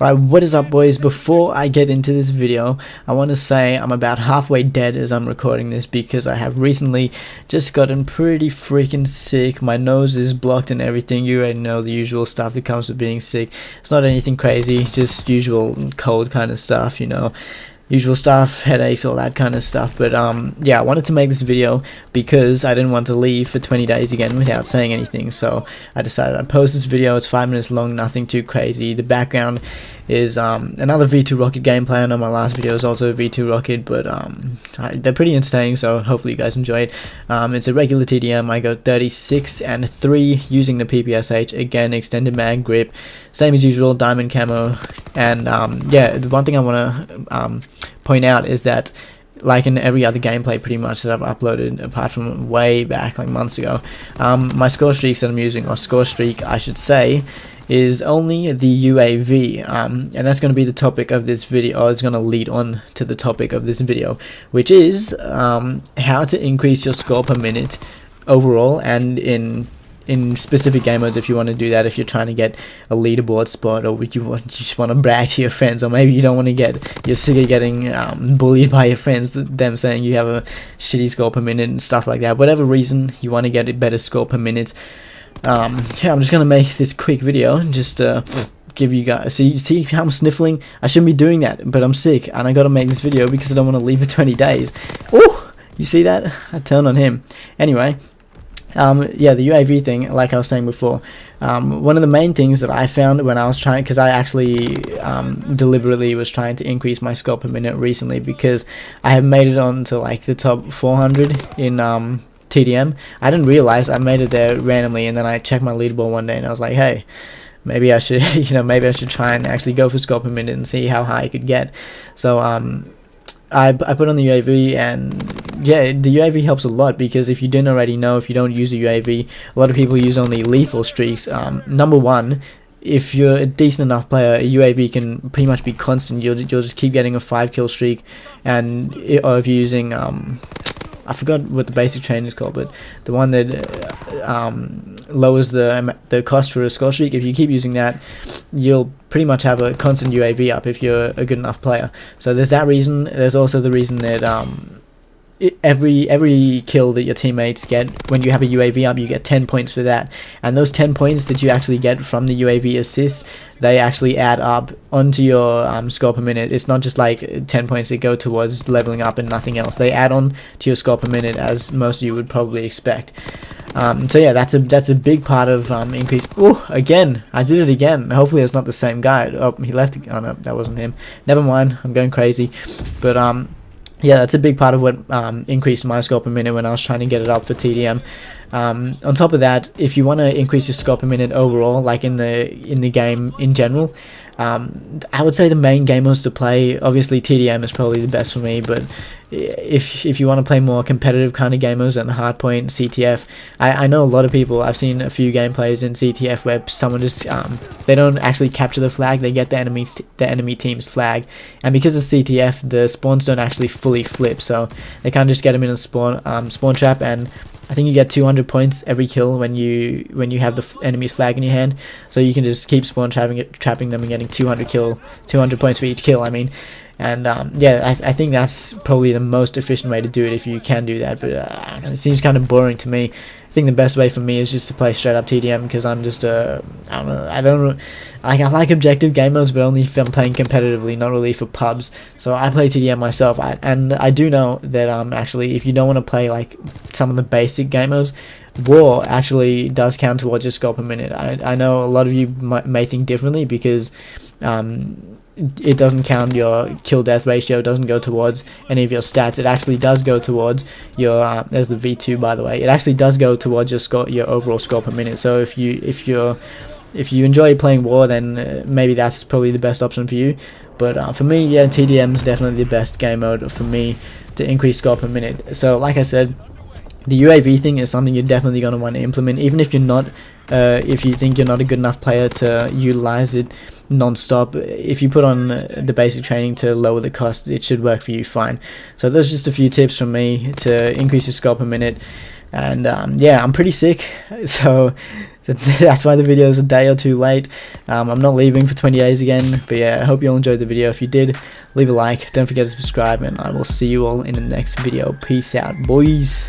Alright, what is up, boys? Before I get into this video, I want to say I'm about halfway dead as I'm recording this because I have recently just gotten pretty freaking sick. My nose is blocked and everything. You already know the usual stuff that comes with being sick. It's not anything crazy, just usual cold kind of stuff, you know. Usual stuff, headaches, all that kind of stuff. But yeah, I wanted to make this video because I didn't want to leave for 20 days again without saying anything. So I decided I'd post this video. It's 5 minutes long, nothing too crazy. The background is another V2 Rocket gameplay. I know my last video is also V2 Rocket, but they're pretty entertaining, so hopefully you guys enjoy it. It's a regular TDM. I go 36 and 3 using the PPSH. Again, extended mag grip, same as usual, diamond camo. And yeah, the one thing I want to point out is that, like in every other gameplay pretty much that I've uploaded apart from way back, like months ago, my score streaks that I'm using, or score streak I should say, is only the UAV, and that's going to be the topic of this video, or it's going to lead on to the topic of this video, which is how to increase your score per minute overall, and in specific game modes if you want to do that, if you're trying to get a leaderboard spot, or you just want to brag to your friends, or maybe you don't want to you're sick of getting bullied by your friends, them saying you have a shitty score per minute and stuff like that. Whatever reason you want to get a better score per minute, yeah, I'm just gonna make this quick video and just give you guys, see how I'm sniffling. I shouldn't be doing that, but I'm sick and I gotta make this video because I don't want to leave for 20 days. Oh, you see that? I turned on him. Anyway, yeah, the UAV thing, like I was saying before, one of the main things that I found when I was trying, because I actually deliberately was trying to increase my score per minute recently, because I have made it on to like the top 400 in TDM. I didn't realize I made it there randomly, and then I checked my leaderboard one day and I was like, hey, maybe I should maybe I should try and actually go for score per minute and see how high I could get. So I put on the UAV, and yeah, the UAV helps a lot, because if you didn't already know, if you don't use a UAV, a lot of people use only lethal streaks. Number one, if you're a decent enough player, a UAV can pretty much be constant. You'll just keep getting a 5-kill streak, and or if you're using I forgot what the basic chain is called, but the one that lowers the cost for a score streak, if you keep using that, you'll pretty much have a constant UAV up if you're a good enough player. So there's that reason. There's also the reason that every kill that your teammates get, when you have a UAV up, you get 10 points for that, and those 10 points that you actually get from the UAV assists, they actually add up onto your score per minute. It's not just like 10 points that go towards leveling up and nothing else. They add on to your score per minute, as most of you would probably expect. So yeah, that's a big part of increase. Oh, again, I did it again. Hopefully it's not the same guy. Oh, he left. Oh no, that wasn't him. Never mind, I'm going crazy. But yeah, that's a big part of what increased my score per minute when I was trying to get it up for TDM. On top of that, if you want to increase your score per minute overall, like in the game in general, I would say the main game modes to play, obviously TDM is probably the best for me, but if you want to play more competitive kind of game modes and hardpoint, CTF, I know a lot of people, I've seen a few gameplays in CTF where someone just they don't actually capture the flag, they get the enemy team's flag, and because it's CTF, the spawns don't actually fully flip, so they can't just get them in a spawn trap, and I think you get 200 points every kill when you have the enemy's flag in your hand. So you can just keep spawn trapping them and getting 200 points for each kill, I mean. And yeah, I think that's probably the most efficient way to do it, if you can do that. But it seems kind of boring to me. I think the best way for me is just to play straight up TDM, because I'm just I like objective game modes, but only if I'm playing competitively, not really for pubs. So I play TDM myself, and I do know that actually, if you don't want to play like some of the basic game modes, war actually does count towards your score per minute. I know a lot of you may think differently, because it doesn't count your kill death ratio, doesn't go towards any of your stats. It actually does go towards your there's the V2, by the way. It actually does go towards your score, your overall score per minute. So if you enjoy playing war, then maybe that's probably the best option for you. But for me, yeah, TDM is definitely the best game mode for me to increase score per minute. So like I said, the UAV thing is something you're definitely going to want to implement, even if you're not, if you think you're not a good enough player to utilize it non-stop. If you put on the basic training to lower the cost, it should work for you fine. So those are just a few tips from me to increase your score per minute. And yeah, I'm pretty sick, so That's why the video is a day or two late. I'm not leaving for 20 days again, but yeah, I hope you all enjoyed the video. If you did, leave a like, don't forget to subscribe, and I will see you all in the next video. Peace out, boys.